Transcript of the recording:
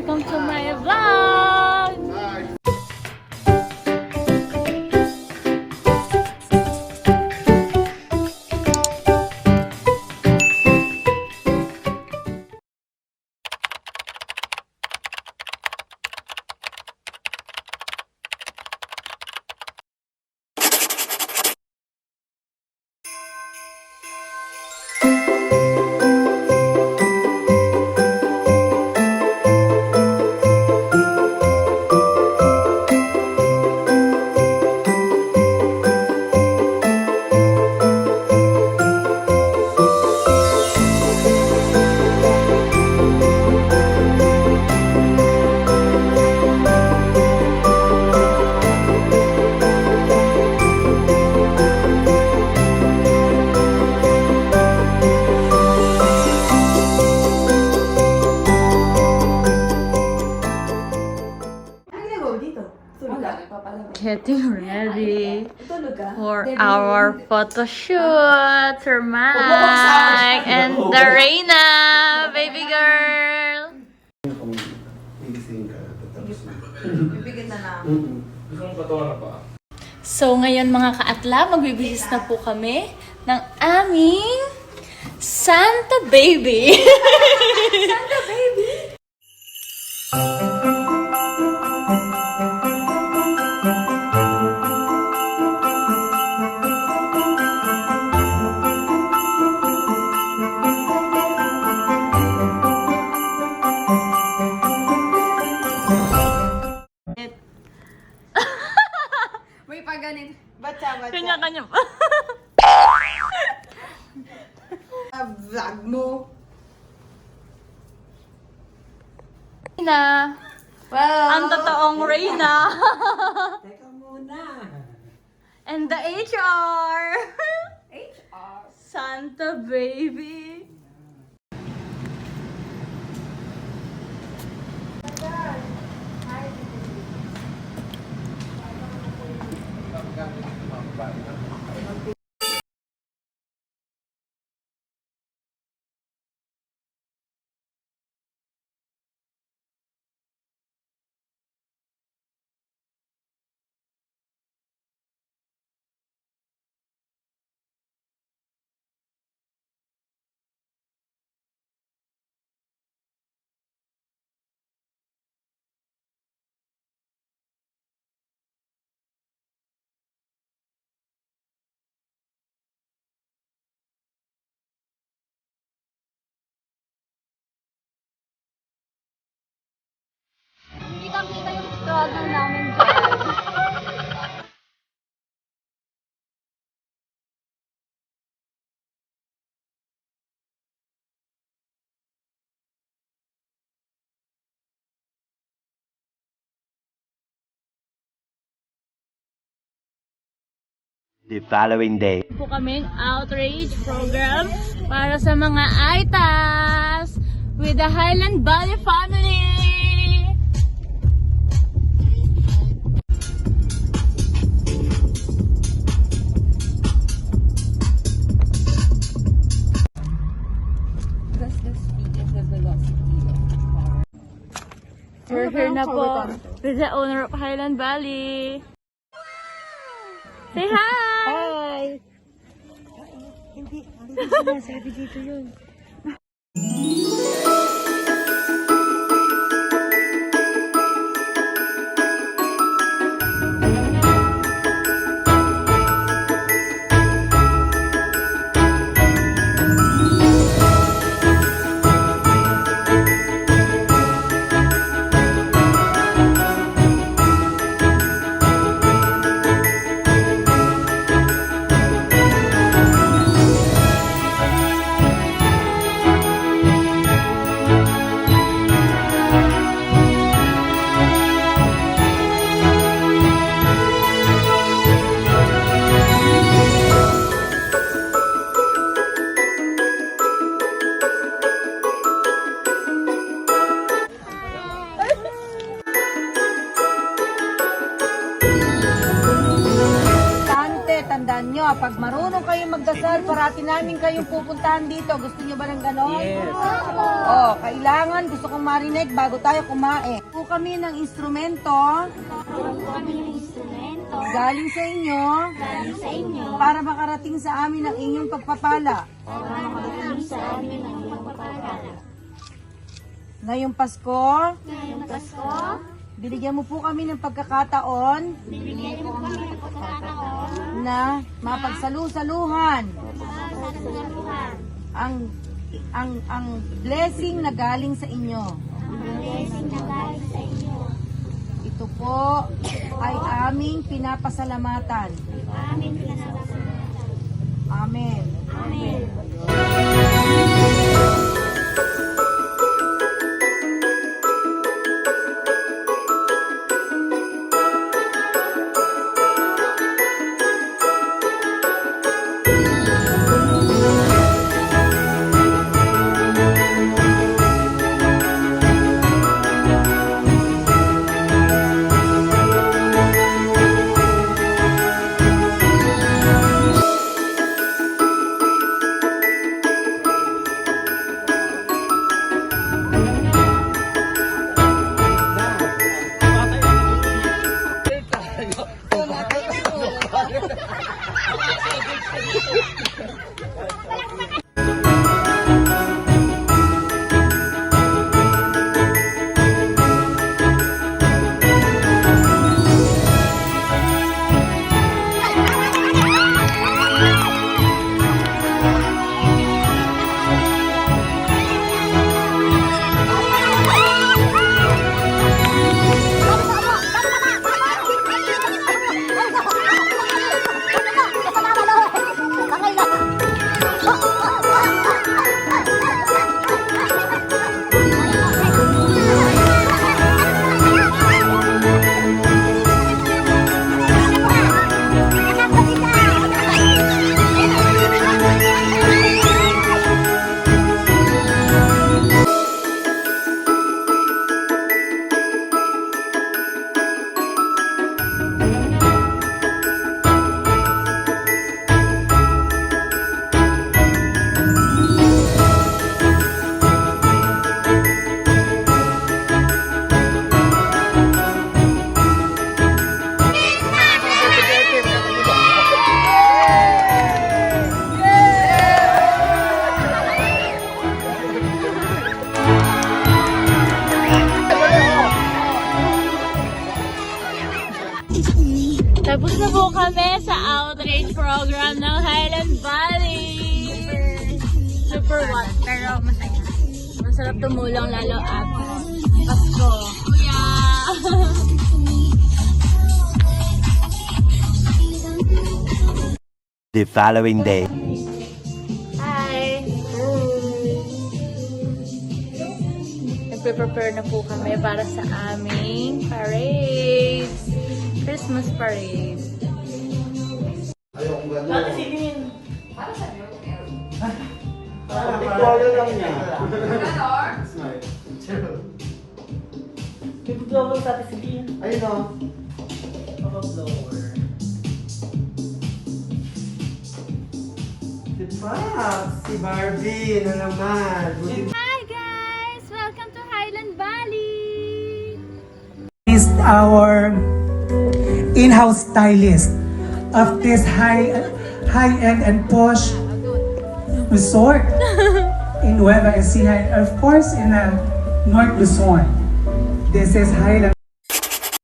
welcome to my vlog! Getting ready for our photo shoot for Mike and the Reina, baby girl. So ngayon mga kaatla, magbibihis na po kami ng aming Santa Baby. Santa Baby. May paganin. Bacha. Kanya-kanya. Vlog mo. Reina. Well, Ang totoong Reina. Teka muna. And the HR. HR. Santa Baby. Kitang-kita yung struggle namin dyan. The following day. Po kaming outreach program para sa mga ITAS with the Highland Valley family. We're here na po with the owner of Highland Valley. Say hi! Hi! Hindi sinasabi dito yun. Tandaan nyo, pag marunong kayong magdasal, parati namin kayong pupuntahan dito. Gusto nyo ba ng ganon? Yes. Oh, kailangan naman, gusto kong marinig bago tayo kumain. Po kami ng instrumento galing sa inyo para makarating sa amin ang inyong pagpapala. Ngayong Pasko, binigyan mo po kami ng pagkakataon na mapagsalu-saluhan ang blessing na galing sa inyo. Ito po ay aming pinapasalamatan. Amen. Tapos na po kami sa outreach program ng Highland Valley. Super what? Pero masaya. Masarap tumulong lalo at Pasko. Kuya! The following day. Hi! Nagpe-prepare na po kami para sa aming parades. Christmas parade. Ayun o. Si Barbie na naman. Hi guys! Welcome to Highland Valley! Is our in-house stylist of this high-end and posh resort in Nueva Ecija, and of course in North Luzon. This is Highland.